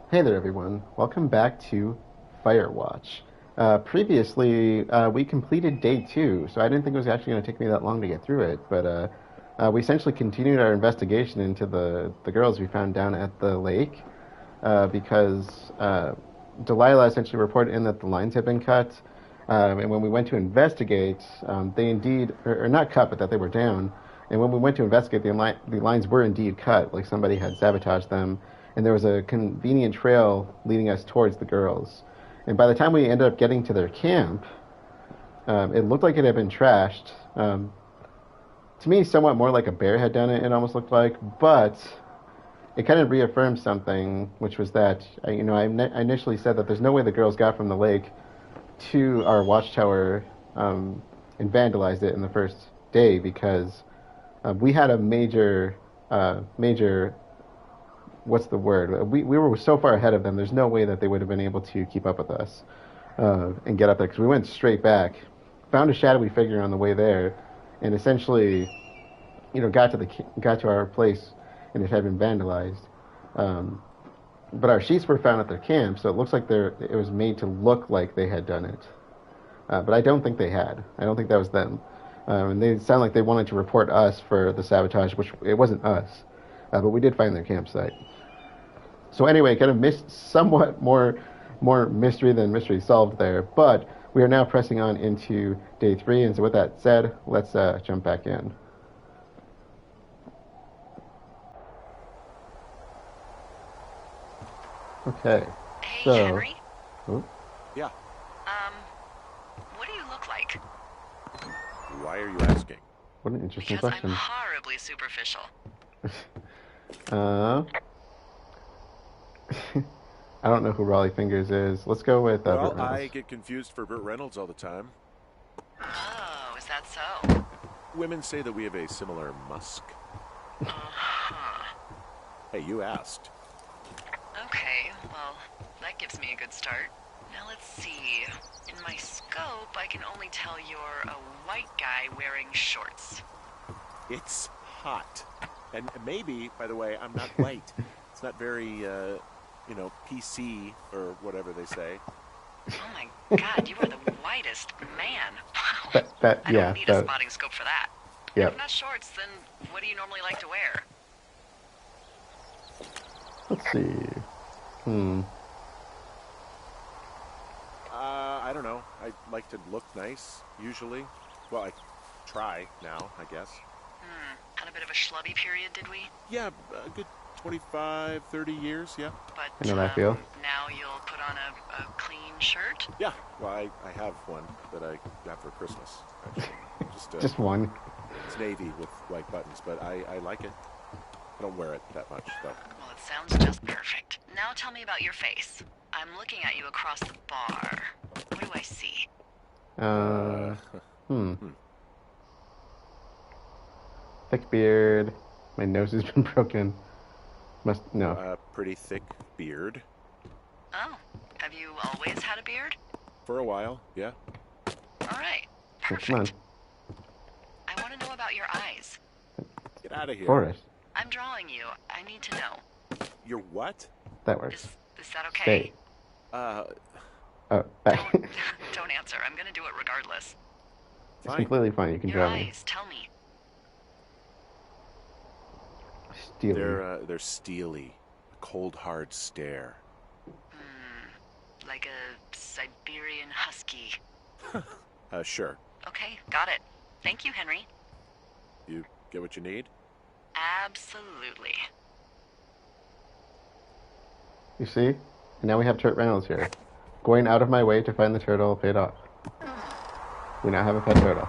Hey there, everyone. Welcome back to Firewatch. Previously, we completed day two, so I didn't think it was actually going to take me that long to get through it. But we essentially continued our investigation into the girls we found down at the lake because Delilah essentially reported in that the lines had been cut. And when we went to investigate, they indeed, or not cut, but that they were down. And when we went to investigate, the lines were indeed cut, like somebody had sabotaged them. And there was a convenient trail leading us towards the girls. And by the time we ended up getting to their camp, it looked like it had been trashed. To me, somewhat more like a bear had done it, it almost looked like. But it kind of reaffirmed something, which was that, I initially said that there's no way the girls got from the lake to our watchtower and vandalized it in the first day because we had a major, what's the word? We were so far ahead of them. There's no way that they would have been able to keep up with us and get up there because we went straight back, found a shadowy figure on the way there, and essentially, got to our place and it had been vandalized. Um, but our sheets were found at their camp, so it looks like it was made to look like they had done it. But I don't think they had. I don't think that was them. And they sound like they wanted to report us for the sabotage, which it wasn't us. But we did find their campsite. So anyway, kind of somewhat more mystery than mystery solved there. But we are now pressing on into day three, and so with that said, let's jump back in. Okay, Hey, so Henry. oh, Yeah. Um, what do you look like? Why are you asking? what an interesting Because I'm question. horribly superficial. Uh, I don't know who Raleigh Fingers is. Let's go with Burt Well, Reynolds. I get confused for Burt Reynolds all the time. Oh, is that so? Women say that we have a similar musk. Uh-huh. Hey, you asked. Okay, well, that gives me a good start. Now let's see. In my scope, I can only tell you're a white guy wearing shorts. It's hot. And maybe, by the way, I'm not white. It's not very, PC or whatever they say. Oh my god, you are the whitest man. Wow. That I don't yeah, need a that spotting scope for that. And yeah. if not shorts, then what do you normally like to wear? Let's see. Hmm. I don't know. I like to look nice, usually. Well, I try now, I guess. Had a bit of a schlubby period, did we? Yeah, a good 25, 30 years, yeah. I But know that feel. now you'll put on a clean shirt? Yeah, well, I have one that I got for Christmas, actually. Just Just one. It's navy with white buttons, but I like it. I don't wear it that much, though. Well, it sounds just perfect. Now tell me about your face. I'm looking at you across the bar. What do I see? Uh. Uh, Hmm. hmm. Thick beard. My nose has been broken. Must no. Pretty thick beard. Oh, have you always had a beard? For a while, yeah. All right, Oh, come on, perfect. I want to know about your eyes. Get out of here. Forrest. I'm drawing you. I need to know. You're what? That works. Is that okay? Stay. Uh, Oh, Don't don't answer. I'm gonna do it regardless. it's fine. completely fine. You can Your draw me. eyes, tell me. Steely. They're steely. A cold, hard stare. Like a Siberian husky. Sure. Okay, got it. Thank you, Henry. You get what you need? Absolutely. You see? And now we have Burt Reynolds here. Going out of my way to find the turtle paid off. We now have a pet turtle.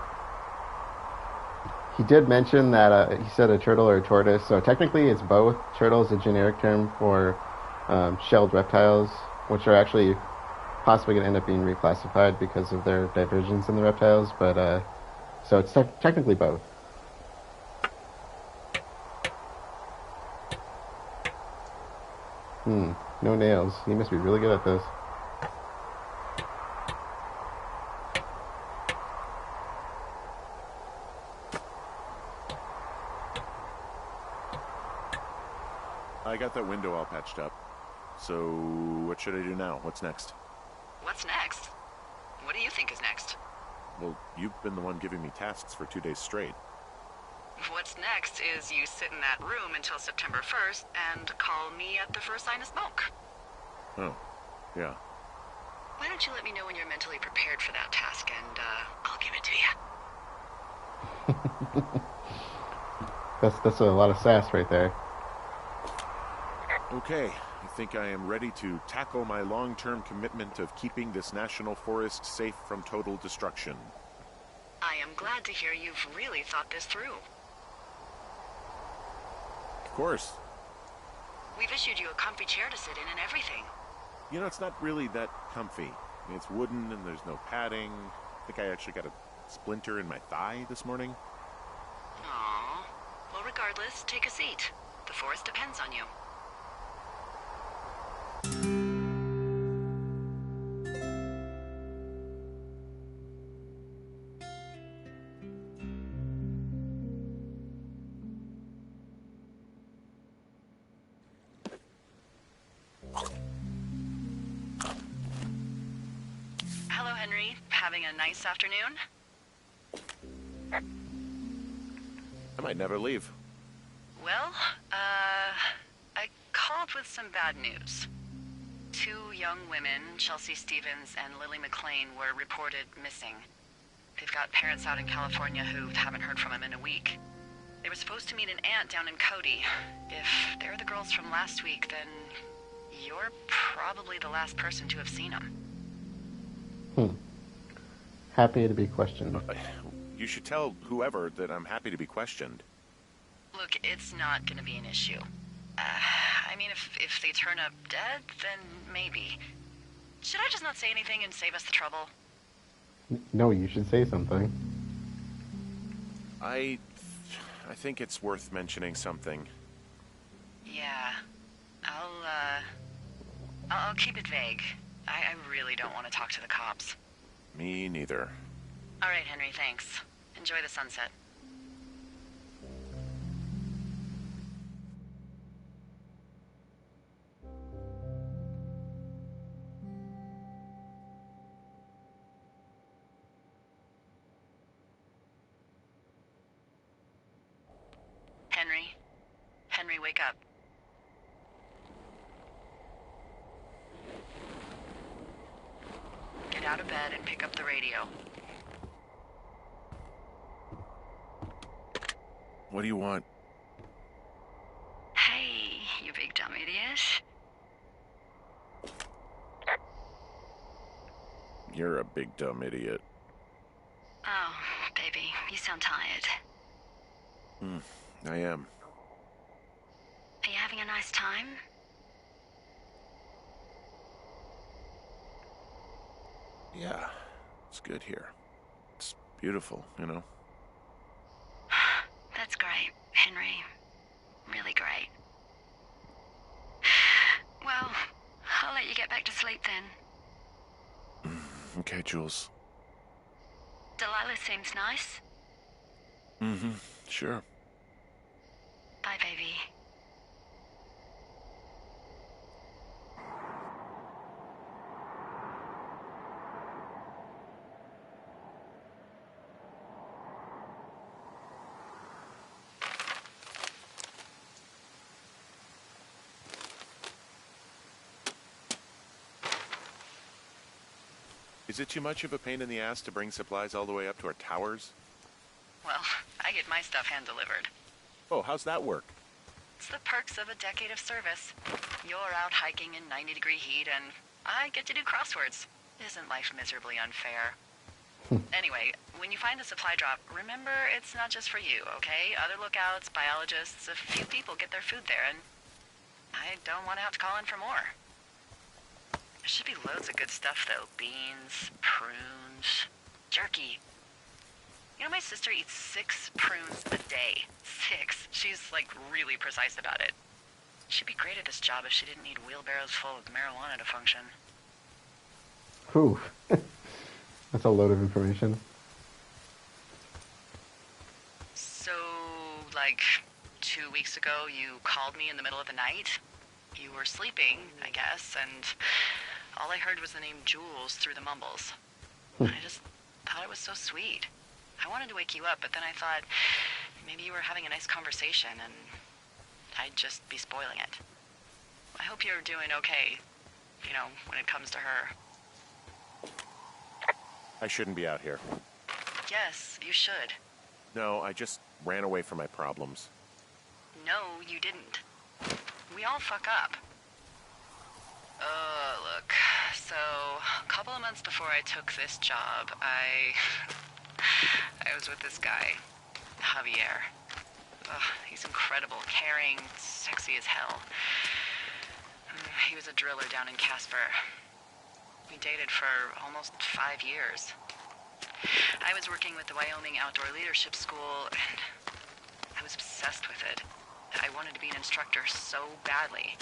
He did mention that he said a turtle or a tortoise, so technically it's both. Turtle is a generic term for shelled reptiles, which are actually possibly going to end up being reclassified because of their divergence in the reptiles, but so it's technically both. No nails. He must be really good at this. I got that window all patched up. So, what should I do now? What's next? What's next? What do you think is next? Well, you've been the one giving me tasks for 2 days straight. What's next is you sit in that room until September 1st and call me at the first sign of smoke. Oh, yeah. Why don't you let me know when you're mentally prepared for that task, and I'll give it to you. That's a lot of sass right there. Okay, I think I am ready to tackle my long-term commitment of keeping this national forest safe from total destruction. I am glad to hear you've really thought this through. Of course. We've issued you a comfy chair to sit in and everything. You know, it's not really that comfy. I mean, it's wooden and there's no padding. I think I actually got a splinter in my thigh this morning. Aww. Well, regardless, take a seat. The forest depends on you. Hello, Henry. Having a nice afternoon? I might never leave. Well, I called with some bad news. 2 young women, Chelsea Stevens and Lily McLean, were reported missing. They've got parents out in California who haven't heard from them in a week. They were supposed to meet an aunt down in Cody. If they're the girls from last week, then you're probably the last person to have seen them. Happy to be questioned. You should tell whoever that I'm happy to be questioned. Look, it's not gonna be an issue. I mean, if they turn up dead, then maybe. Should I just not say anything and save us the trouble? No, you should say something. I think it's worth mentioning something. Yeah. I'll keep it vague. I really don't want to talk to the cops. Me neither. All right, Henry, thanks. Enjoy the sunset. Henry? Henry, wake up. Get out of bed and pick up the radio. What do you want? Hey, you big dumb idiot. You're a big dumb idiot. Oh, baby, you sound tired. I am. Are you having a nice time? Yeah, it's good here. It's beautiful, you know? That's great, Henry. Really great. Well, I'll let you get back to sleep then. Okay, Jules. Delilah seems nice. Sure. Bye, baby. Is it too much of a pain in the ass to bring supplies all the way up to our towers? Well, I get my stuff hand-delivered. Oh, how's that work? It's the perks of a decade of service. You're out hiking in 90-degree heat, and I get to do crosswords. Isn't life miserably unfair? Anyway, when you find a supply drop, remember it's not just for you, okay? Other lookouts, biologists, a few people get their food there, and I don't want to have to call in for more. There should be loads of good stuff, though. Beans, prunes, jerky. You know, my sister eats 6 prunes a day. 6. She's, like, really precise about it. She'd be great at this job if she didn't need wheelbarrows full of marijuana to function. Whew. That's a load of information. So, like, 2 weeks ago, you called me in the middle of the night? You were sleeping, I guess, and all I heard was the name Jules through the mumbles. I just thought it was so sweet. I wanted to wake you up, but then I thought maybe you were having a nice conversation and I'd just be spoiling it. I hope you're doing okay, you know, when it comes to her. I shouldn't be out here. Yes, you should. No, I just ran away from my problems. No, you didn't. We all fuck up. Look, so a couple of months before I took this job, I was with this guy, Javier. He's incredible, caring, sexy as hell. He was a driller down in Casper. We dated for almost 5 years. I was working with the Wyoming Outdoor Leadership School, and I was obsessed with it. I wanted to be an instructor so badly.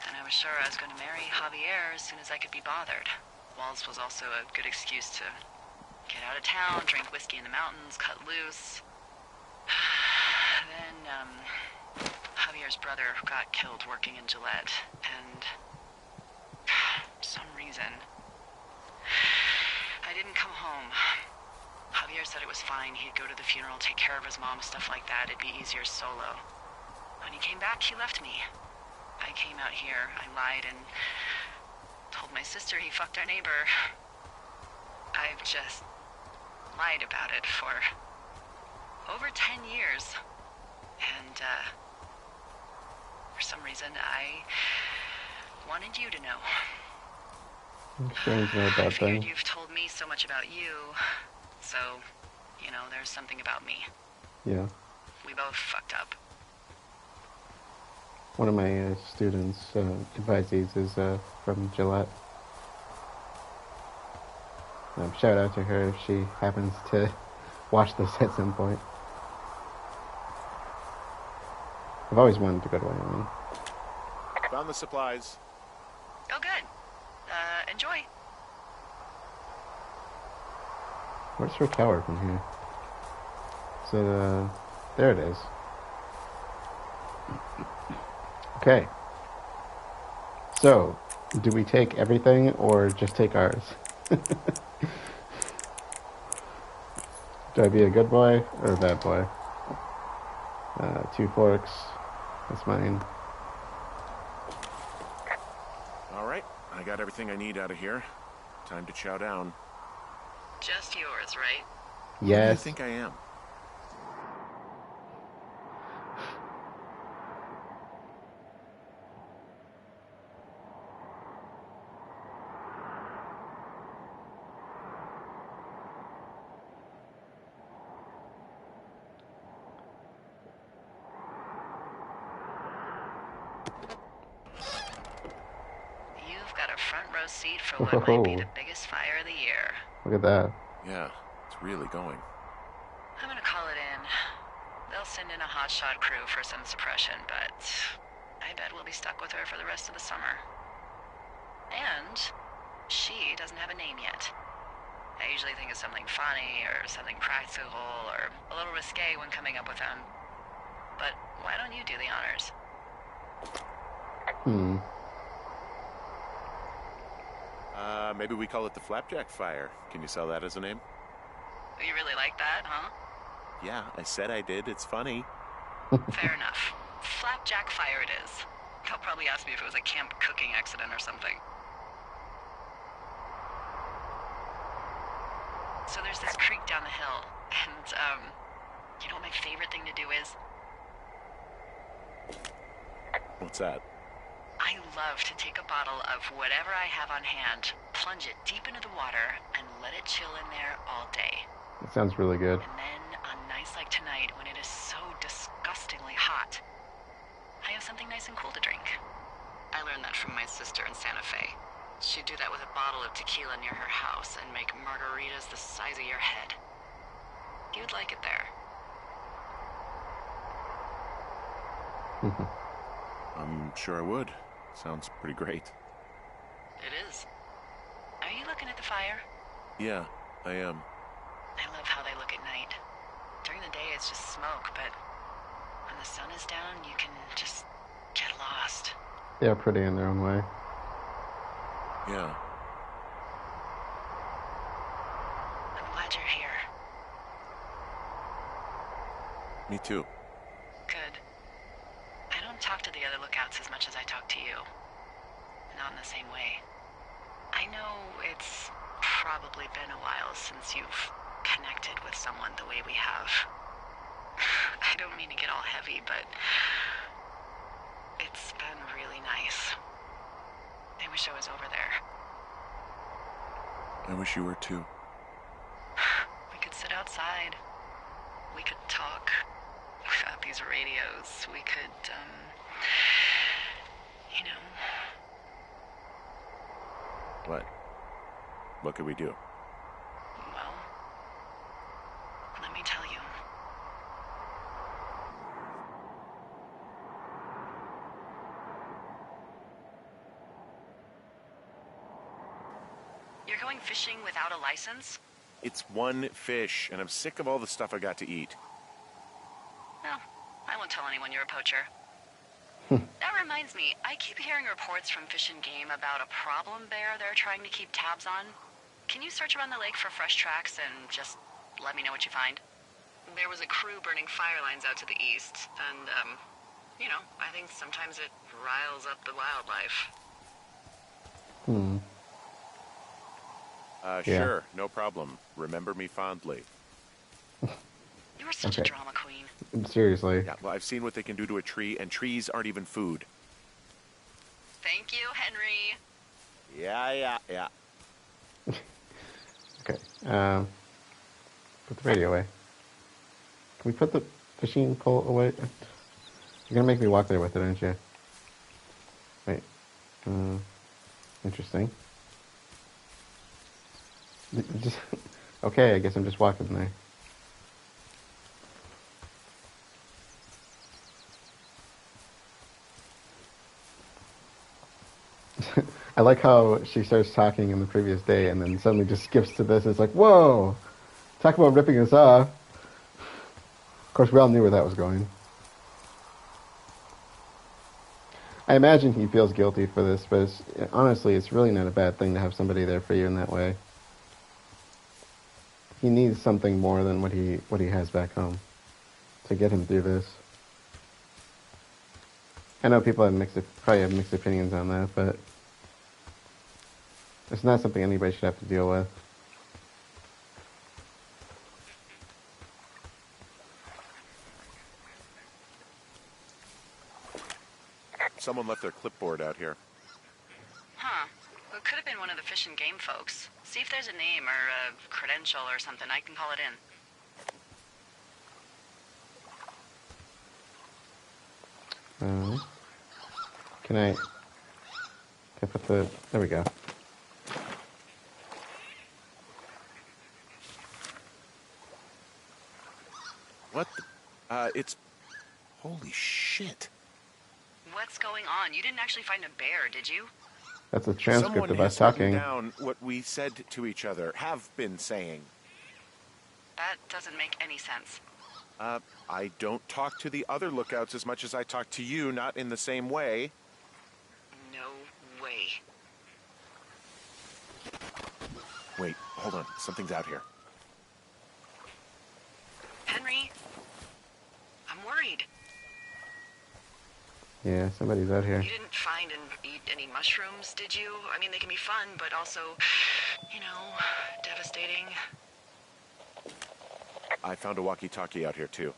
And I was sure I was going to marry Javier as soon as I could be bothered. Walls was also a good excuse to get out of town, drink whiskey in the mountains, cut loose. Then, Javier's brother got killed working in Gillette, and for some reason, I didn't come home. Javier said it was fine. He'd go to the funeral, take care of his mom, stuff like that. It'd be easier solo. When he came back, he left me. I came out here, I lied, and told my sister he fucked our neighbor. I've just lied about it for over 10 years. And, for some reason, I wanted you to know. I'm sure it's not a I bad figured thing. you've told me so much about you, so, you know, there's something about me. Yeah. We both fucked up. One of my students, advisees, is from Gillette. Shout out to her if she happens to watch this at some point. I've always wanted to go to Wyoming. Found the supplies. Oh, good. Enjoy. Where's her tower from here? So, there it is. Okay. So, do we take everything or just take ours? Do I be a good boy or a bad boy? 2 forks. That's mine. All right, I got everything I need out of here. Time to chow down. Just yours, right? Who do you Yes. think I am? You've got a front row seat for what might be Whoa. the biggest fire of the year. Look at that. Yeah, it's really going. I'm gonna call it in. They'll send in a hotshot crew for some suppression, but I bet we'll be stuck with her for the rest of the summer. And she doesn't have a name yet. I usually think of something funny or something practical or a little risque when coming up with them. But why don't you do the honors? Maybe we call it the Flapjack Fire. Can you sell that as a name? You really like that, huh? Yeah, I said I did. It's funny. Fair enough. Flapjack Fire it is. They'll probably ask me if it was a camp cooking accident or something. So there's this creek down the hill, and, you know what my favorite thing to do is? What's that? I love to take a bottle of whatever I have on hand, plunge it deep into the water, and let it chill in there all day. That sounds really good. And then, on nights like tonight, when it is so disgustingly hot, I have something nice and cool to drink. I learned that from my sister in Santa Fe. She'd do that with a bottle of tequila near her house and make margaritas the size of your head. You'd like it there. I'm sure I would. Sounds pretty great. It is. Are you looking at the fire? Yeah, I am. I love how they look at night. During the day, it's just smoke, but when the sun is down, you can just get lost. They are pretty in their own way. Yeah. I'm glad you're here. Me too. Good. I don't talk to the other lookouts as much as I talk to you. Not in the same way. I know it's probably been a while since you've connected with someone the way we have. I don't mean to get all heavy, but it's been really nice. I wish I was over there. I wish you were too. We could sit outside. We could talk without these radios. We could, you know... What? What could we do? Well, let me tell you. You're going fishing without a license? It's one fish, and I'm sick of all the stuff I got to eat. Well, I won't tell anyone you're a poacher. That reminds me, I keep hearing reports from Fish and Game about a problem bear they're trying to keep tabs on. Can you search around the lake for fresh tracks and just let me know what you find? There was a crew burning fire lines out to the east, and, you know, I think sometimes it riles up the wildlife. Yeah. Sure, no problem. Remember me fondly. You were such a drama queen. Seriously. Yeah, well, I've seen what they can do to a tree, and trees aren't even food. Thank you, Henry. Yeah. Okay. Put the radio away. Can we put the fishing pole away? You're gonna make me walk there with it, aren't you? Wait. Interesting. Just, okay, I guess I'm just walking there. I like how she starts talking in the previous day and then suddenly just skips to this. It's like, whoa! Talk about ripping us off. Of course, we all knew where that was going. I imagine he feels guilty for this, but honestly, it's really not a bad thing to have somebody there for you in that way. He needs something more than what he has back home to get him through this. I know people probably have mixed opinions on that, but it's not something anybody should have to deal with. Someone left their clipboard out here. Huh. Well, it could have been one of the Fish and Game folks. See if there's a name or a credential or something. I can call it in. Can I put the... There we go. What it's... Holy shit. What's going on? You didn't actually find a bear, did you? That's a transcript Someone of us has written talking. down what we said to each other, have been saying. That doesn't make any sense. I don't talk to the other lookouts as much as I talk to you, not in the same way. No way. Wait, hold on. Something's out here. Henry, I'm worried. Yeah, somebody's out here. You didn't find and eat any mushrooms, did you? I mean, they can be fun, but also, you know, devastating. I found a walkie-talkie out here, too.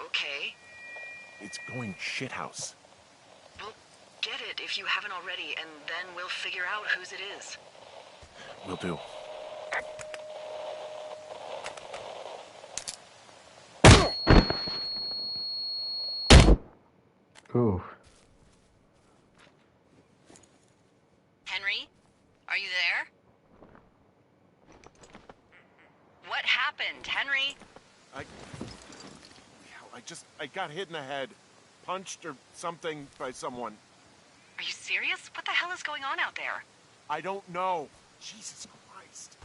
Okay. It's going shithouse. Well, get it if you haven't already, and then we'll figure out whose it is. Will do. Ooh. Henry, are you there? What happened, Henry? I got hit in the head. Punched or something by someone. Are you serious? What the hell is going on out there? I don't know. Jesus Christ.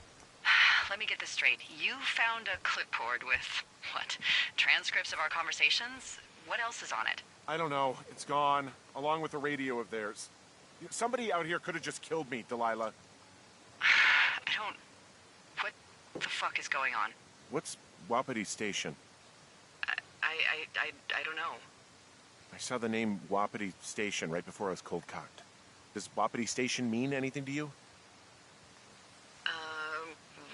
Let me get this straight. You found a clipboard with, what, transcripts of our conversations? What else is on it? I don't know. It's gone, along with the radio of theirs. Somebody out here could have just killed me, Delilah. I don't... What the fuck is going on? What's Wapiti Station? I don't know. I saw the name Wapiti Station right before I was cold-cocked. Does Wapiti Station mean anything to you?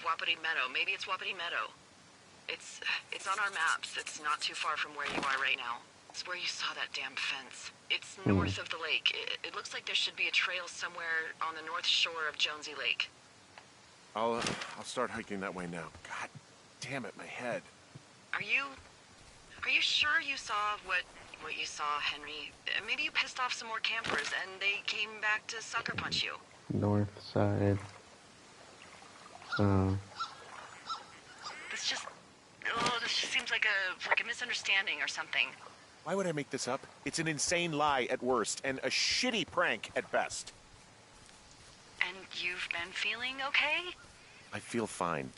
Wapiti Meadow. Maybe it's Wapiti Meadow. It's on our maps. It's not too far from where you are right now. It's where you saw that damn fence. It's north of the lake. It looks like there should be a trail somewhere on the north shore of Jonesy Lake. I'll start hiking that way now. God damn it, my head. Are you sure you saw what you saw, Henry? Maybe you pissed off some more campers and they came back to sucker punch you. North side. This just seems like a misunderstanding or something. Why would I make this up? It's an insane lie at worst, and a shitty prank at best. And you've been feeling okay? I feel fine.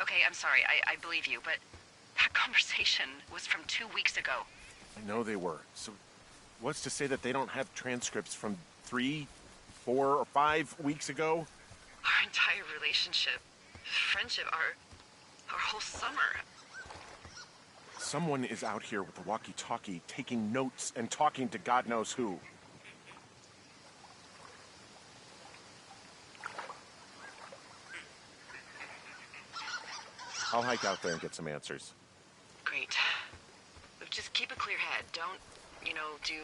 Okay, I'm sorry. I believe you, but that conversation was from 2 weeks ago. I know they were. So what's to say that they don't have transcripts from 3, 4, or 5 weeks ago? Our entire relationship, friendship, our whole summer. Someone is out here with a walkie-talkie, taking notes and talking to God knows who. I'll hike out there and get some answers. Great. Just keep a clear head. Don't, do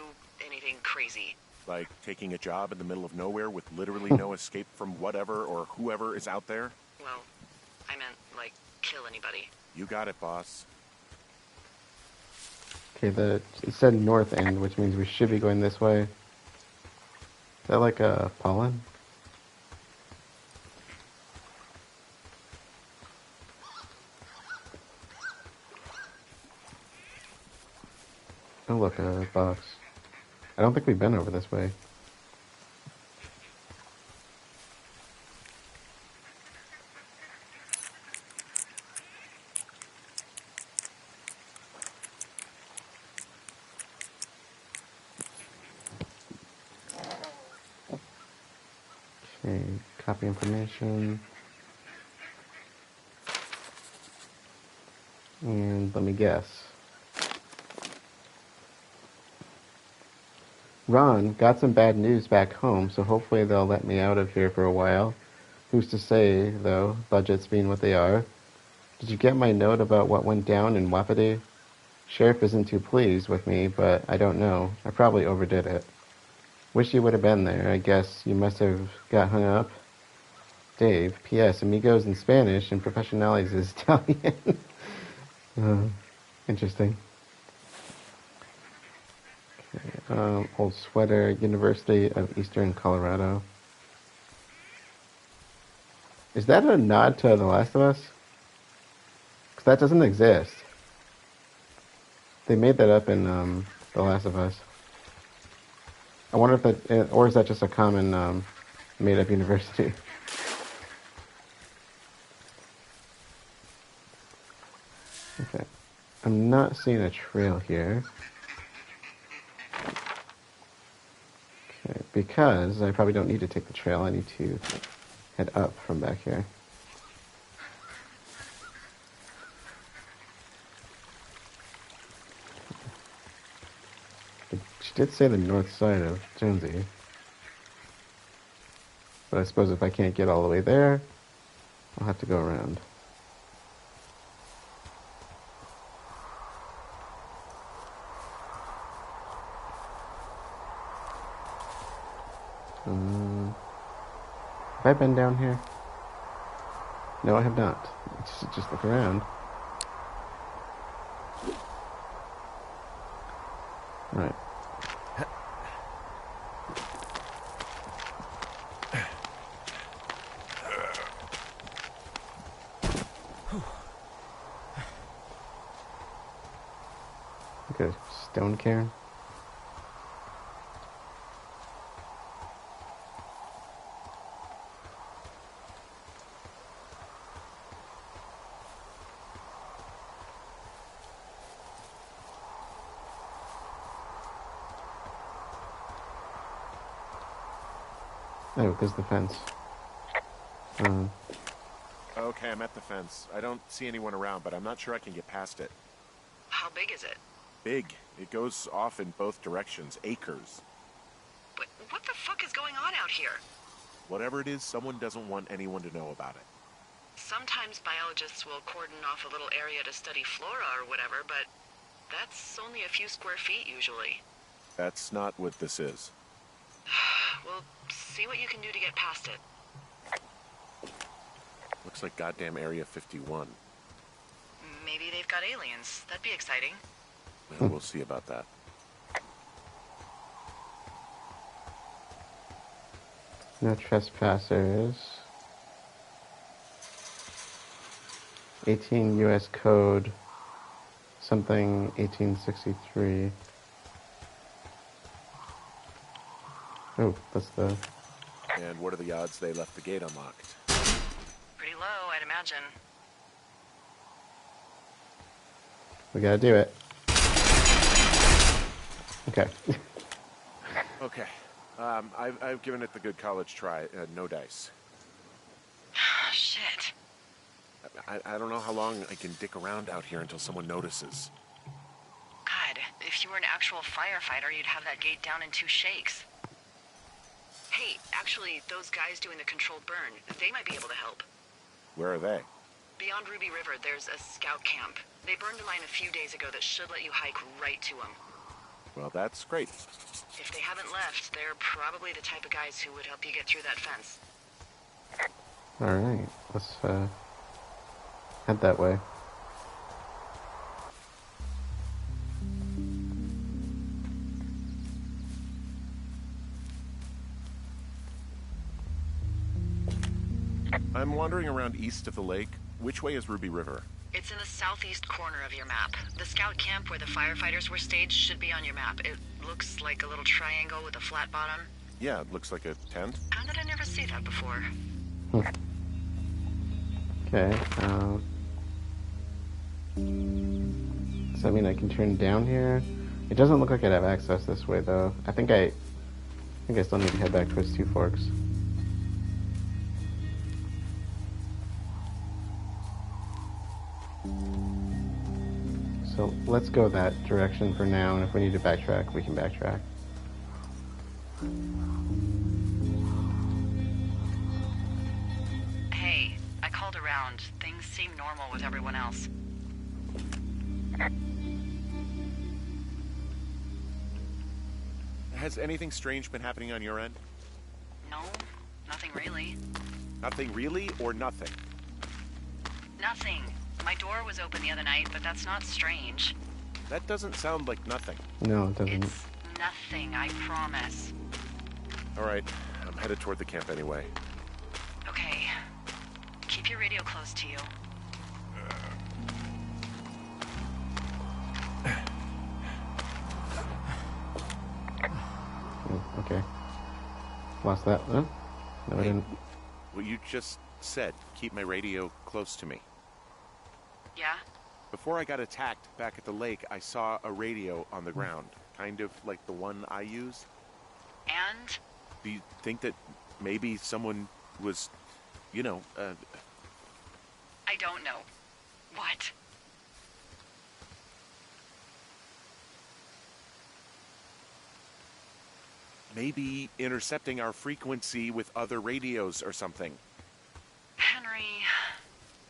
anything crazy. Like taking a job in the middle of nowhere with literally no escape from whatever or whoever is out there? Well, I meant, kill anybody. You got it, boss. Okay, it said north end, which means we should be going this way. Is that like a pollen? Oh look, a box. I don't think we've been over this way. Okay, copy information. And let me guess. Ron, got some bad news back home, so hopefully they'll let me out of here for a while. Who's to say, though, budgets being what they are. Did you get my note about what went down in Wapiti? Sheriff isn't too pleased with me, but I don't know. I probably overdid it. Wish you would have been there. I guess you must have got hung up. Dave, P.S. Amigos in Spanish and Professionales is Italian. Interesting. Okay, old sweater, University of Eastern Colorado. Is that a nod to The Last of Us? Because that doesn't exist. They made that up in The Last of Us. I wonder if that, or is that just a common made-up university? Okay, I'm not seeing a trail here. Okay, because I probably don't need to take the trail. I need to head up from back here. She did say the north side of Jonesy. But I suppose if I can't get all the way there, I'll have to go around. Have I been down here? No, I have not. Let's just look around. Alright. Like a stone cairn. Oh, there's the fence. Okay, I'm at the fence. I don't see anyone around, but I'm not sure I can get past it. How big is it? Big. It goes off in both directions. Acres. But what the fuck is going on out here? Whatever it is, someone doesn't want anyone to know about it. Sometimes biologists will cordon off a little area to study flora or whatever, but that's only a few square feet usually. That's not what this is. Well, see what you can do to get past it. Looks like goddamn Area 51. Maybe they've got aliens. That'd be exciting. Well, we'll see about that. No trespassers. 18 U.S. Code. Something 1863. Oh, that's the... And what are the odds they left the gate unlocked? Pretty low, I'd imagine. We gotta do it. Okay. Okay. I've given it the good college try. No dice. Shit. I don't know how long I can dick around out here until someone notices. God, if you were an actual firefighter, you'd have that gate down in 2 shakes. Hey, actually, those guys doing the controlled burn, they might be able to help. Where are they? Beyond Ruby River, there's a scout camp. They burned a line a few days ago that should let you hike right to them. Well, that's great. If they haven't left, they're probably the type of guys who would help you get through that fence. Alright, let's head that way. I'm wandering around east of the lake. Which way is Ruby River? It's in the southeast corner of your map. The scout camp where the firefighters were staged should be on your map. It looks like a little triangle with a flat bottom. Yeah, it looks like a tent. How did I never see that before? Okay, does that mean I can turn down here? It doesn't look like I'd have access this way, though. I think I still need to head back towards Two Forks. So let's go that direction for now, and if we need to backtrack, we can backtrack. Hey, I called around. Things seem normal with everyone else. Has anything strange been happening on your end? No, nothing really. Nothing really, or nothing? Nothing. My door was open the other night, but that's not strange. That doesn't sound like nothing. No, it doesn't. It's nothing, I promise. All right, I'm headed toward the camp anyway. Okay. Keep your radio close to you. Oh, okay. Lost that, huh? No, I didn't. What you just said, keep my radio close to me. Yeah? Before I got attacked back at the lake, I saw a radio on the ground, kind of like the one I use. And? Do you think that maybe someone was, I don't know. What? maybe intercepting our frequency with other radios or something? Henry...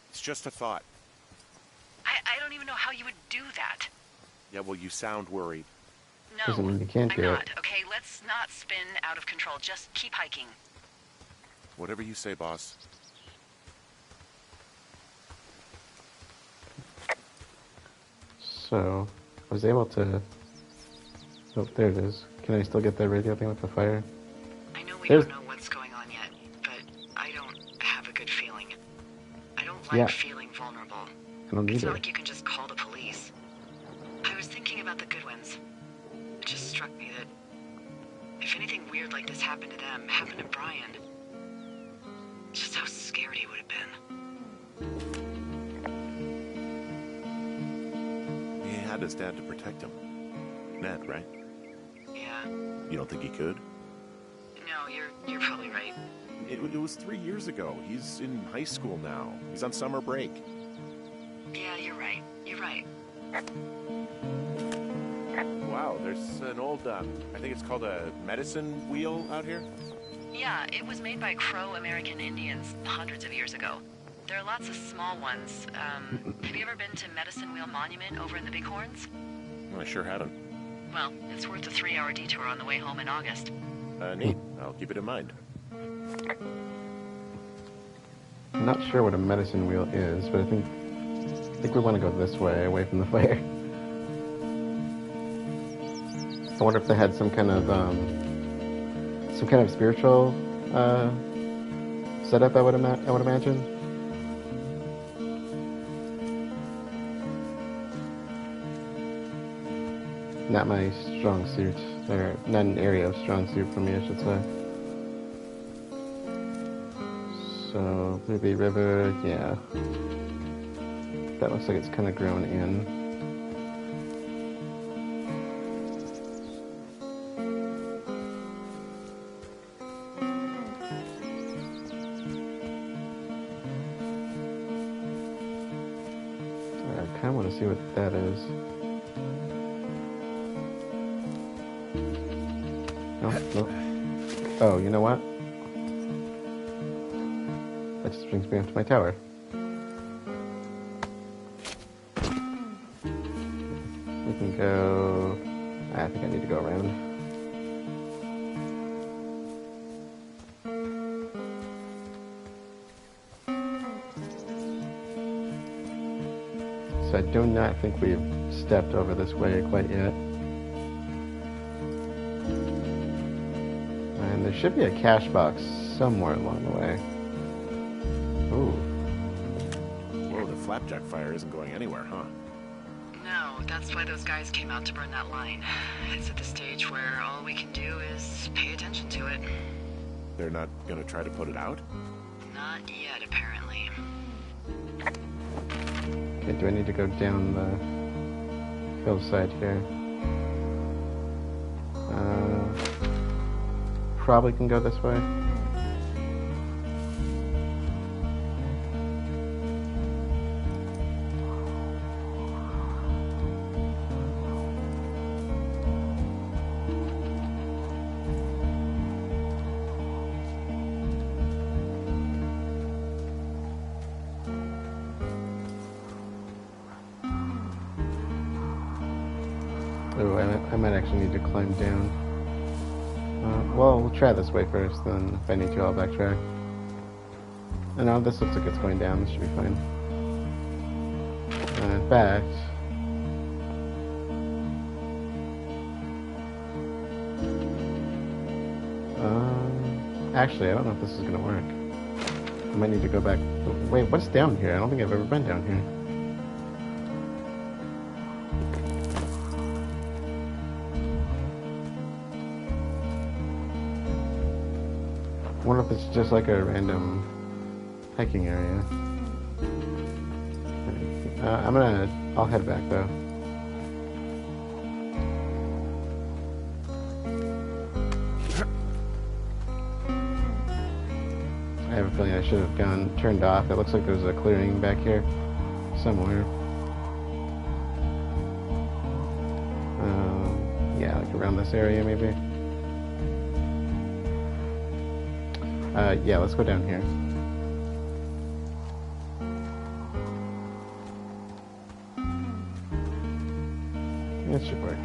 It's just a thought. I don't even know how you would do that. Yeah, well, you sound worried. No, Doesn't mean you can't I'm do not. it. Okay, let's not spin out of control. Just keep hiking. Whatever you say, boss. So, I was able to... Oh, there it is. Can I still get that radio thing with the fire? I know we There's- don't know what's going on yet, but I don't have a good feeling. I don't like Yeah. feeling vulnerable. I don't It's need not it. like you can just call the police. I was thinking about the Goodwins. It just struck me that if anything weird like this happened to them, happened to Brian, just how scared he would have been. He had his dad to protect him. Ned, right? Yeah. You don't think he could? No, you're probably right. It was 3 years ago. He's in high school now. He's on summer break. Yeah, you're right. You're right. Wow, there's an old, I think it's called a medicine wheel out here. Yeah, it was made by Crow American Indians hundreds of years ago. There are lots of small ones. Have you ever been to Medicine Wheel Monument over in the Bighorns? I sure haven't. Well, it's worth a 3-hour detour on the way home in August. Neat. I'll keep it in mind. I'm not sure what a medicine wheel is, but I think we want to go this way, away from the fire. I wonder if they had some kind of spiritual setup. I would imagine. Not my strong suit, or not an area of strong suit for me, I should say. So maybe river, yeah. That looks like it's kind of grown in. I kind of want to see what that is. No. Oh, you know what? That just brings me up to my tower. We can go... I think I need to go around. So I do not think we've stepped over this way quite yet. And there should be a cache box somewhere along the way. Ooh. Whoa, the flapjack fire isn't going anywhere, huh? No, that's why those guys came out to burn that line. It's at the stage where all we can do is pay attention to it. They're not gonna try to put it out? Not yet, apparently. Okay, do I need to go down the hillside here? Probably can go this way. Oh, I might actually need to climb down. Well, we'll try this way first, then if I need to, I'll backtrack. And now this looks like it's going down. This should be fine. In fact... actually, I don't know if this is going to work. I might need to go back... Wait, what's down here? I don't think I've ever been down here. I wonder if it's just like a random hiking area. I'll head back though. I have a feeling I should have turned off. It looks like there's a clearing back here somewhere. Yeah, like around this area maybe. Yeah, let's go down here. That should work.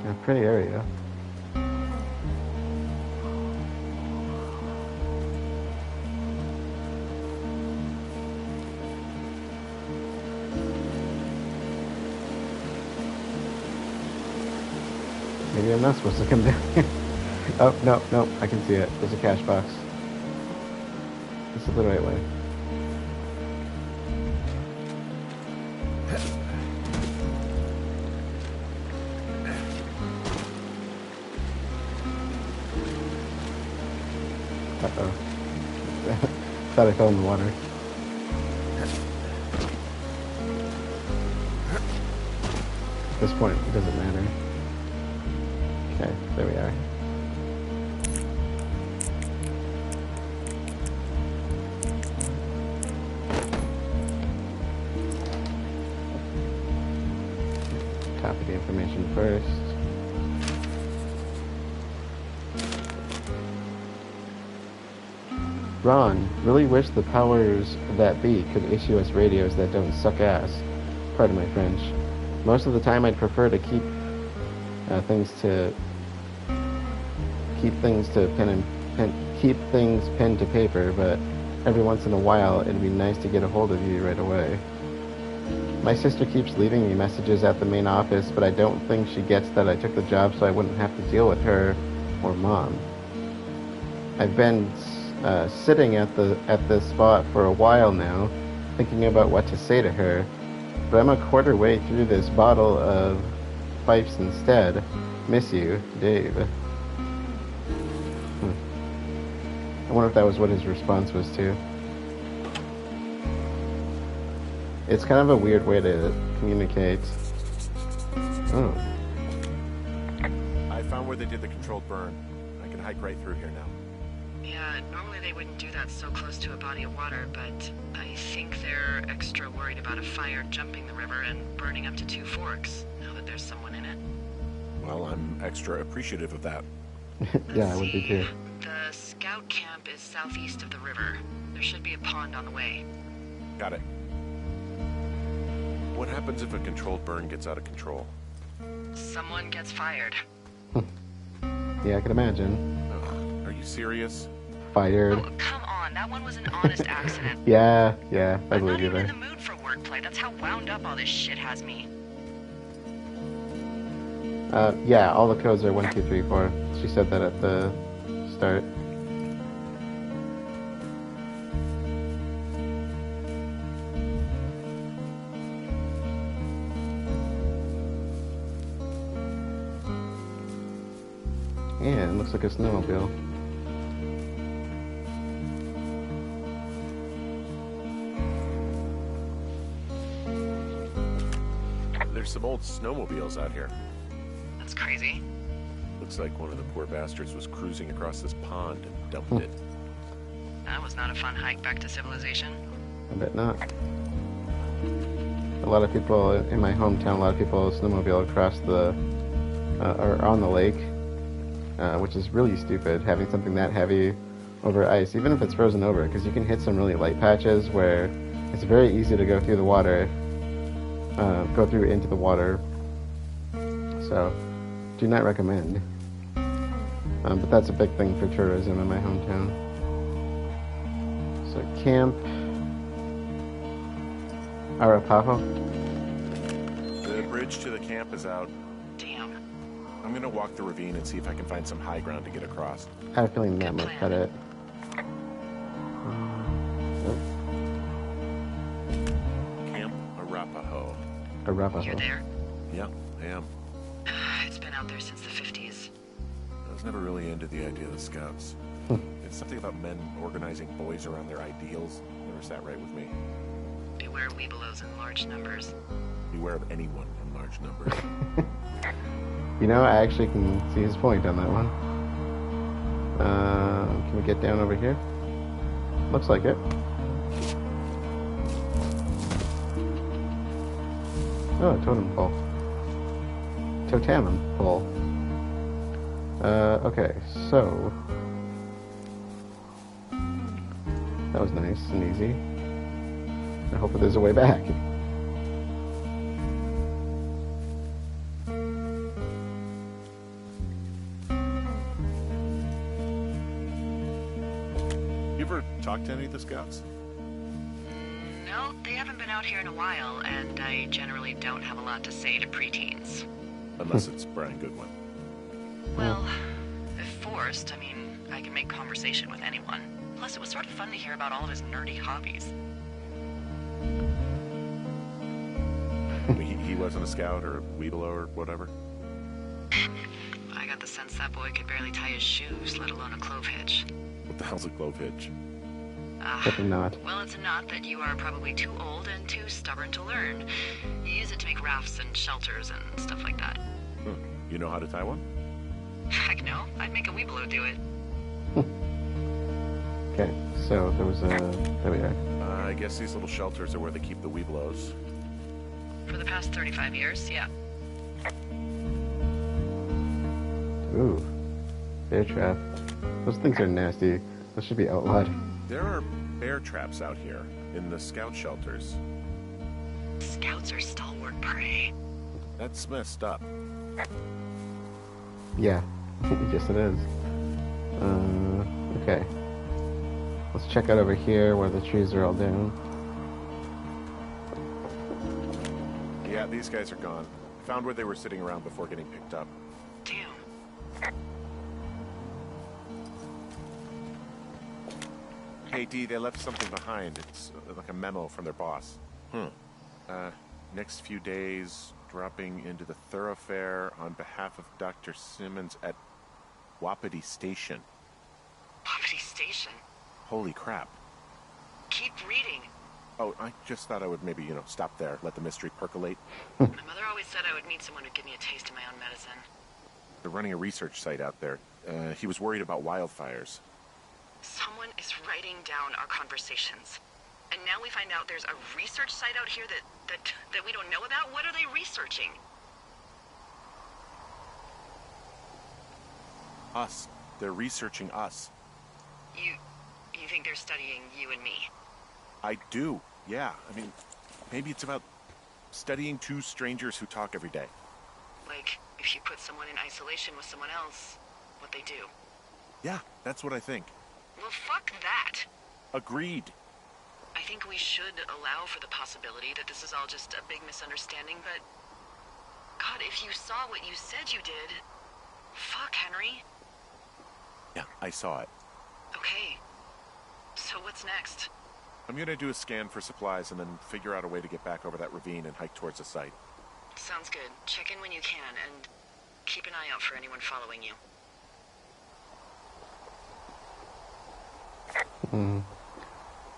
Yeah, pretty area. Maybe I'm not supposed to come down here. Oh, no, I can see it. There's a cache box. This is the right way. Uh-oh. Thought I fell in the water. At this point, it doesn't matter. Okay, there we are. Copy the information first. Ron, really wish the powers that be could issue us radios that don't suck ass. Pardon my French. Most of the time I'd prefer to keep things to pen to paper, but every once in a while it'd be nice to get a hold of you right away. My sister keeps leaving me messages at the main office, but I don't think she gets that I took the job so I wouldn't have to deal with her or Mom. I've been sitting at this spot for a while now, thinking about what to say to her, but I'm a quarter way through this bottle of Fifes instead. Miss you, Dave. I wonder if that was what his response was too. It's kind of a weird way to communicate. Oh. I found where they did the controlled burn. I can hike right through here now. Yeah, normally they wouldn't do that so close to a body of water, but I think they're extra worried about a fire jumping the river and burning up to 2 forks, now that there's someone in it. Well, I'm extra appreciative of that. Yeah, I would be too. The scout camp is southeast of the river. There should be a pond on the way. Got it. What happens if a controlled burn gets out of control? Someone gets fired. Yeah, I can imagine. Ugh, are you serious? Fired. Oh, come on. That one was an honest accident. Yeah, I I'm believe not you even in there. the mood for wordplay. That's how wound up all this shit has me. Yeah, all the codes are 1, 2, 3, 4. She said that at the start. Yeah, it looks like a snowmobile. There's some old snowmobiles out here. That's crazy. Looks like one of the poor bastards was cruising across this pond and dumped it. That was not a fun hike back to civilization. I bet not. A lot of people in my hometown, a lot of people snowmobile across the, or on the lake, which is really stupid, having something that heavy over ice, even if it's frozen over, because you can hit some really light patches where it's very easy to go through the water, go through into the water. So, do not recommend. But that's a big thing for tourism in my hometown. So, Camp Arapaho. The bridge to the camp is out. Damn. I'm gonna walk the ravine and see if I can find some high ground to get across. I have a feeling that Good might plan. cut it. Camp Arapaho. Arapaho. You're there? Yeah, I am. It's been out there since the 50s. I was never really into the idea of the scouts. It's something about men organizing boys around their ideals. Never sat right with me. Beware weebelows in large numbers. Beware of anyone in large numbers. You know, I actually can see his point on that one. Can we get down over here? Looks like it. Oh, a totem pole. Totem pole. Okay, so... That was nice and easy. I hope that there's a way back. You ever talk to any of the scouts? No, they haven't been out here in a while, and I generally don't have a lot to say to preteens. Unless it's Brian Goodwin. Well, if forced, I mean, I can make conversation with anyone. Plus, it was sort of fun to hear about all of his nerdy hobbies. He wasn't a scout or a weeblo or whatever? I got the sense that boy could barely tie his shoes, let alone a clove hitch. What the hell's a clove hitch? Definitely not. Well, it's a knot that you are probably too old and too stubborn to learn. You use it to make rafts and shelters and stuff like that. You know how to tie one? Heck no, I'd make a Weeblo do it. Okay, so there was a... There we are. I guess these little shelters are where they keep the Weeblos. For the past 35 years, yeah. Ooh. Bear trap. Those things are nasty. Those should be outlawed. There are bear traps out here in the scout shelters. Scouts are stalwart prey. That's messed up. Yeah. Yes, it is. Okay. Let's check out over here where the trees are all down. Yeah, these guys are gone. I found where they were sitting around before getting picked up. Damn. Hey, D, they left something behind. It's like a memo from their boss. Next few days, dropping into the thoroughfare on behalf of Dr. Simmons at Wapiti Station. Wapiti Station? Holy crap. Keep reading. Oh, I just thought I would maybe, stop there, let the mystery percolate. My mother always said I would meet someone who'd give me a taste of my own medicine. They're running a research site out there. He was worried about wildfires. Someone is writing down our conversations. And now we find out there's a research site out here that we don't know about? What are they researching? Us. They're researching us. You think they're studying you and me? I do, yeah. I mean, maybe it's about studying two strangers who talk every day. Like, if you put someone in isolation with someone else, what they do. Yeah, that's what I think. Well, fuck that. Agreed. I think we should allow for the possibility that this is all just a big misunderstanding, but... God, if you saw what you said you did... Fuck, Henry. Yeah, I saw it. Okay. So what's next? I'm gonna do a scan for supplies and then figure out a way to get back over that ravine and hike towards the site. Sounds good. Check in when you can, and keep an eye out for anyone following you.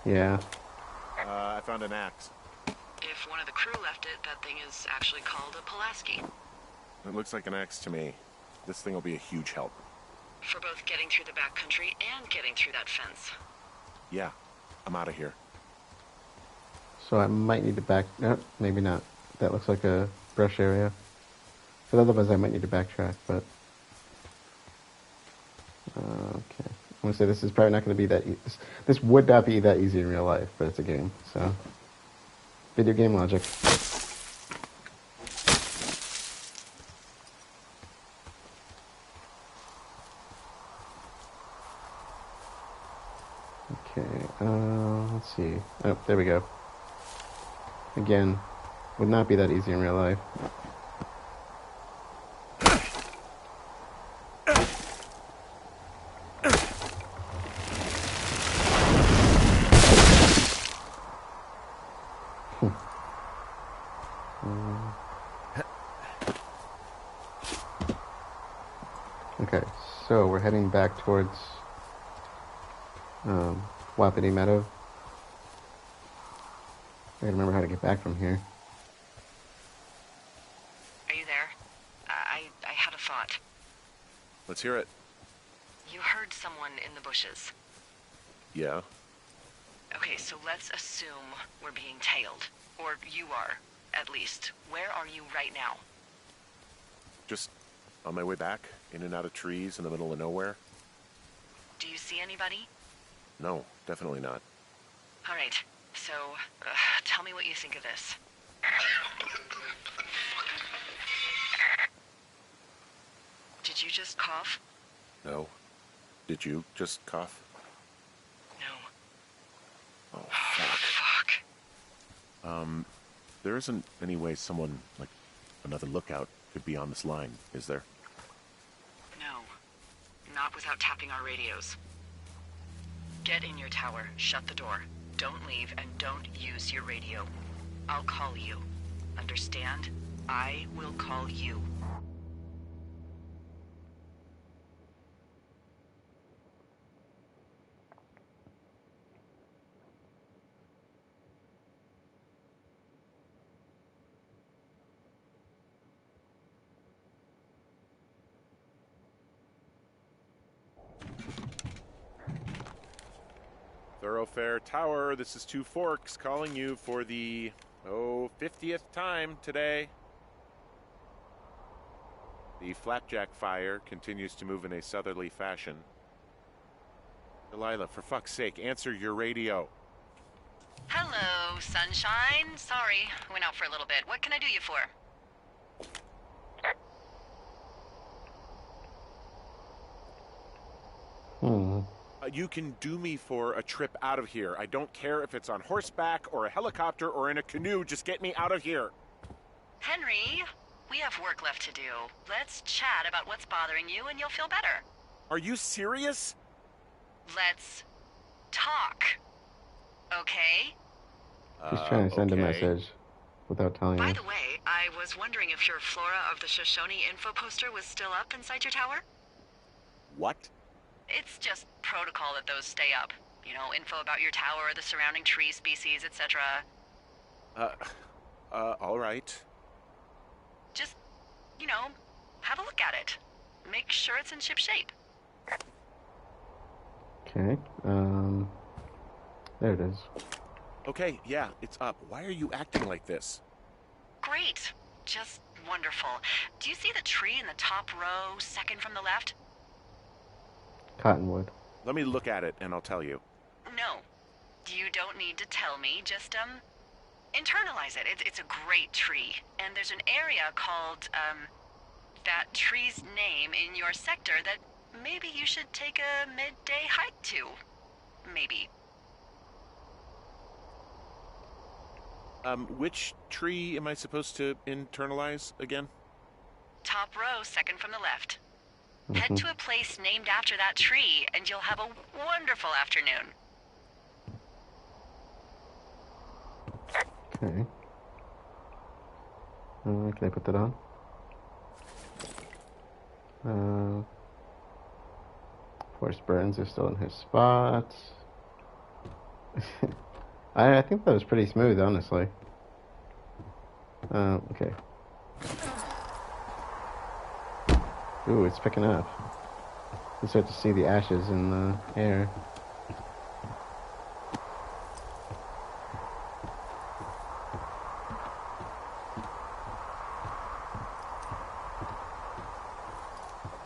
Yeah. I found an axe. If one of the crew left it, that thing is actually called a Pulaski. It looks like an axe to me. This thing will be a huge help. For both getting through the backcountry and getting through that fence. Yeah, I'm out of here. So I might need to back... No, maybe not. That looks like a brush area. But otherwise I might need to backtrack, but... okay. I'm going to say this is probably not going to be that... This would not be that easy in real life, but it's a game, so... Video game logic. Okay, let's see. Oh, there we go. Again, would not be that easy in real life. Okay, so we're heading back towards Wapiti Meadow. I gotta remember how to get back from here. Are you there? I had a thought. Let's hear it. You heard someone in the bushes. Yeah? Okay, so let's assume we're being tailed. Or you are, at least. Where are you right now? Just on my way back, in and out of trees in the middle of nowhere. Do you see anybody? No, definitely not. All right, so tell me what you think of this. Did you just cough? No. Did you just cough? No. Oh, fuck. Fuck. There isn't any way someone, like, another lookout could be on this line, is there? No. Not without tapping our radios. Get in your tower, shut the door. Don't leave, and don't use your radio. I'll call you. Understand? I will call you. Thoroughfare Tower, this is Two Forks calling you for the, 50th time today. The flapjack fire continues to move in a southerly fashion. Delilah, for fuck's sake, answer your radio. Hello, sunshine. Sorry, I went out for a little bit. What can I do you for? You can do me for a trip out of here. I don't care if it's on horseback or a helicopter or in a canoe. Just get me out of here. Henry, we have work left to do. Let's chat about what's bothering you and you'll feel better. Are you serious? Let's talk. Okay? She's trying to send a okay. message without telling By us. the way, I was wondering if your Flora of the Shoshone info poster was still up inside your tower? What? It's just protocol that those stay up. You know, info about your tower, the surrounding tree species, etc. All right. Just, you know, have a look at it. Make sure it's in ship shape. Okay. There it is. Okay, yeah, it's up. Why are you acting like this? Great. Just wonderful. Do you see the tree in the top row, second from the left? Cottonwood. Let me look at it and I'll tell you. No. You don't need to tell me. Just, internalize it. It's a great tree. And there's an area called, that tree's name in your sector that maybe you should take a midday hike to. Maybe. Which tree am I supposed to internalize again? Top row, second from the left. Head to a place named after that tree, and you'll have a wonderful afternoon. Okay. Can I put that on? Force burns are still in his spot. I think that was pretty smooth, honestly. Okay. Ooh, it's picking up. You start to see the ashes in the air.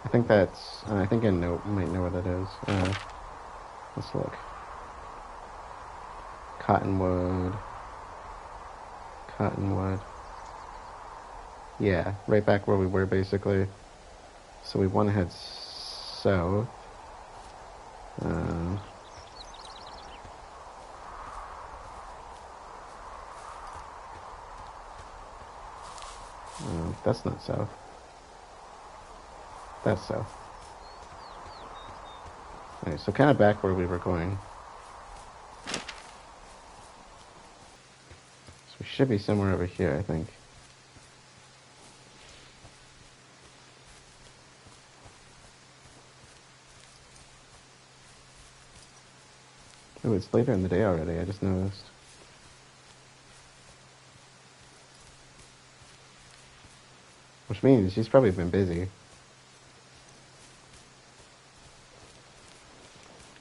I think that's. I think I might know what that is. Let's look. Cottonwood. Yeah, right back where we were, basically. So we want to head south. That's not south. That's south. Alright, so kind of back where we were going. So we should be somewhere over here, I think. Oh, it's later in the day already, I just noticed. Which means she's probably been busy.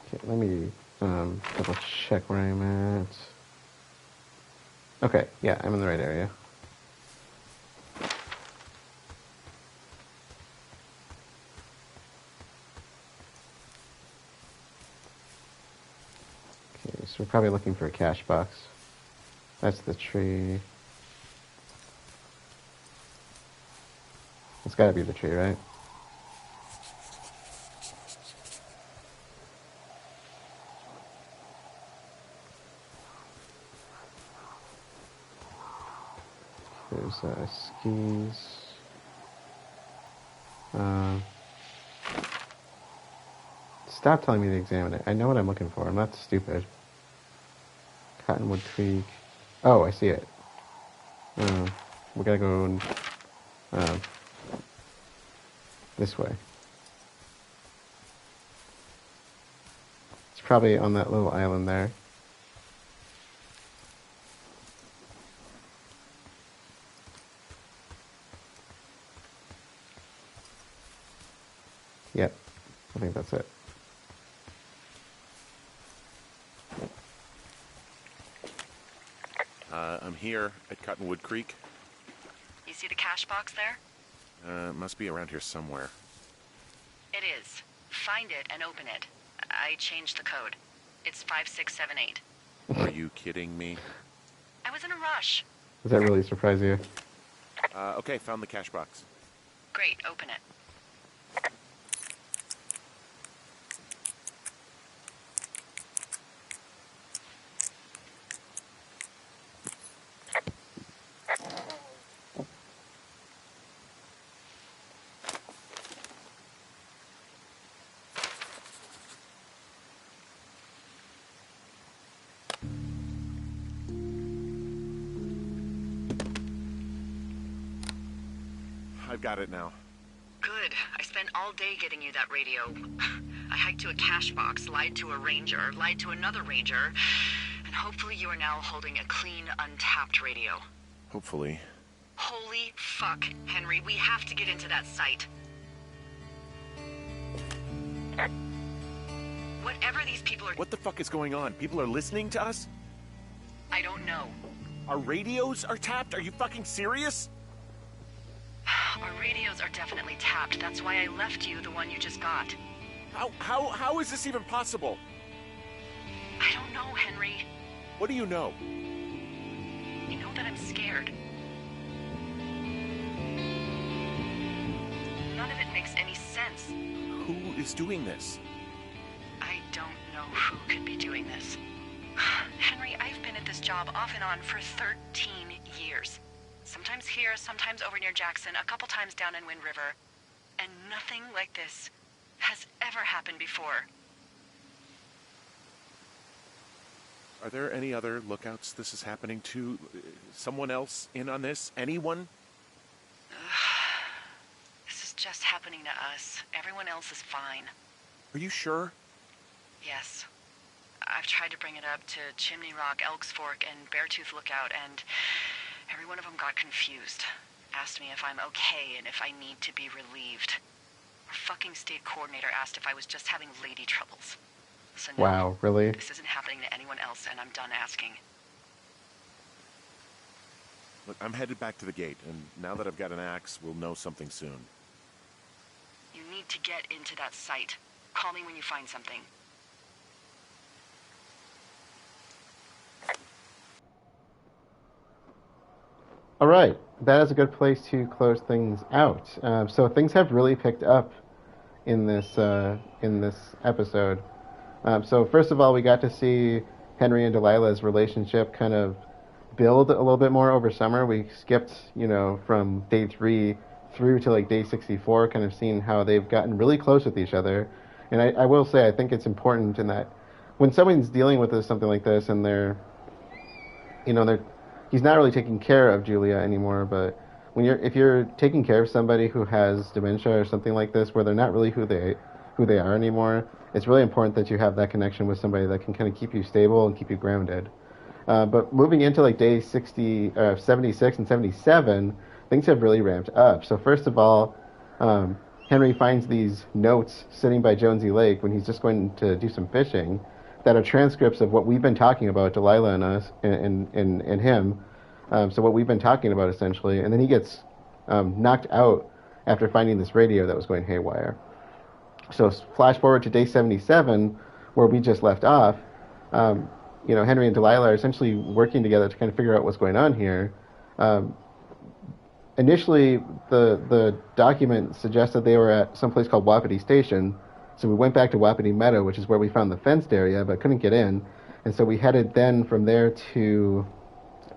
Okay, let me double check where I'm at. Okay, yeah, I'm in the right area. Okay, so we're probably looking for a cache box. That's the tree. It's gotta be the tree, right? There's skis. Stop telling me to examine it. I know what I'm looking for. I'm not stupid. Cottonwood Creek. Oh, I see it. We gotta go this way. It's probably on that little island there. Yep, I think that's it. here at Cottonwood Creek. You see the cash box there? Must be around here somewhere. It is. Find it and open it. I changed the code. It's 5678. Are you kidding me? I was in a rush. Does that really surprise you? Okay, found the cash box. Great, open it. I've got it now. Good. I spent all day getting you that radio. I hiked to a cash box, lied to a ranger, lied to another ranger, and hopefully you are now holding a clean, untapped radio. Hopefully. Holy fuck, Henry, we have to get into that site. Whatever these people are... What the fuck is going on? People are listening to us? I don't know. Our radios are tapped? Are you fucking serious? Our radios are definitely tapped. That's why I left you the one you just got. How is this even possible? I don't know, Henry. What do you know? You know that I'm scared. None of it makes any sense. Who is doing this? I don't know who could be doing this. Henry, I've been at this job off and on for 13 years. Sometimes here, sometimes over near Jackson, a couple times down in Wind River. And nothing like this has ever happened before. Are there any other lookouts this is happening to? Someone else in on this? Anyone? This is just happening to us. Everyone else is fine. Are you sure? Yes. I've tried to bring it up to Chimney Rock, Elks Fork, and Beartooth Lookout, and every one of them got confused. Asked me if I'm okay and if I need to be relieved. Our fucking state coordinator asked if I was just having lady troubles. So no, Wow, really? this isn't happening to anyone else, and I'm done asking. Look, I'm headed back to the gate, and now that I've got an axe, we'll know something soon. You need to get into that site. Call me when you find something. All right, that is a good place to close things out. So things have really picked up in this episode. So first of all, we got to see Henry and Delilah's relationship kind of build a little bit more over summer. We skipped, from day 3 through to like day 64, kind of seeing how they've gotten really close with each other. And I will say, I think it's important in that when someone's dealing with something like this, and he's not really taking care of Julia anymore, but if you're taking care of somebody who has dementia or something like this, where they're not really who they are anymore, it's really important that you have that connection with somebody that can kind of keep you stable and keep you grounded. But moving into like day 76 and 77, things have really ramped up. So first of all, Henry finds these notes sitting by Jonesy Lake when he's just going to do some fishing that are transcripts of what we've been talking about, Delilah and us, and him. So what we've been talking about, essentially. And then he gets knocked out after finding this radio that was going haywire. So flash forward to day 77, where we just left off. Henry and Delilah are essentially working together to kind of figure out what's going on here. Initially, the document suggested they were at some place called Wapiti Station. So we went back to Wapiti Meadow, which is where we found the fenced area, but couldn't get in. And so we headed then from there to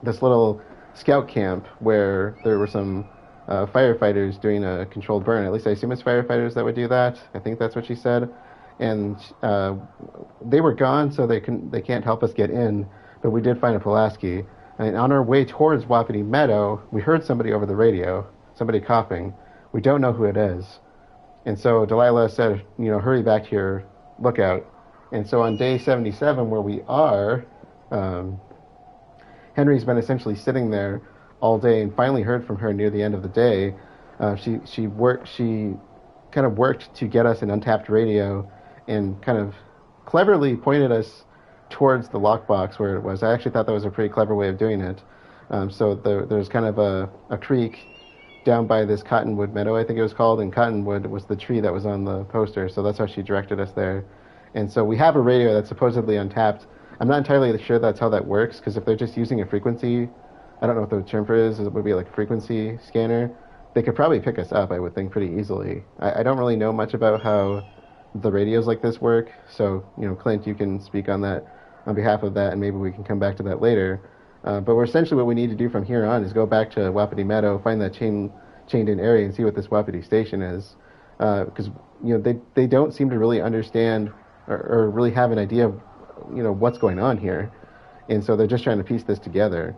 this little scout camp where there were some firefighters doing a controlled burn. At least I assume it's firefighters that would do that. I think that's what she said. And they were gone, so they can't help us get in. But we did find a Pulaski. And on our way towards Wapiti Meadow, we heard somebody over the radio, somebody coughing. We don't know who it is. And so Delilah said, hurry back to your lookout. And so on day 77, where we are, Henry's been essentially sitting there all day and finally heard from her near the end of the day. She kind of worked to get us an untapped radio and kind of cleverly pointed us towards the lockbox where it was. I actually thought that was a pretty clever way of doing it. So there's kind of a creek down by this cottonwood meadow, I think it was called, and cottonwood was the tree that was on the poster, so that's how she directed us there. And so we have a radio that's supposedly untapped. I'm not entirely sure that's how that works, because if they're just using a frequency, I don't know what the term for it is, it would be like a frequency scanner, they could probably pick us up, I would think, pretty easily. I don't really know much about how the radios like this work, so, Clint, you can speak on that, on behalf of that, and maybe we can come back to that later. But we're essentially what we need to do from here on is go back to Wapiti Meadow, find that chained-in area, and see what this Wapiti station is. Because they don't seem to really understand or really have an idea of what's going on here, and so they're just trying to piece this together.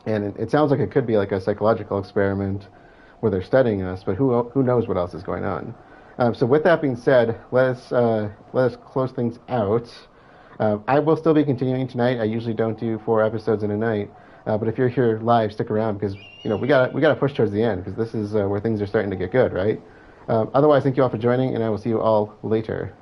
And it sounds like it could be like a psychological experiment where they're studying us, but who knows what else is going on. So with that being said, let us close things out. I will still be continuing tonight. I usually don't do 4 episodes in a night, but if you're here live, stick around because we got to push towards the end because this is where things are starting to get good, right? Otherwise, thank you all for joining, and I will see you all later.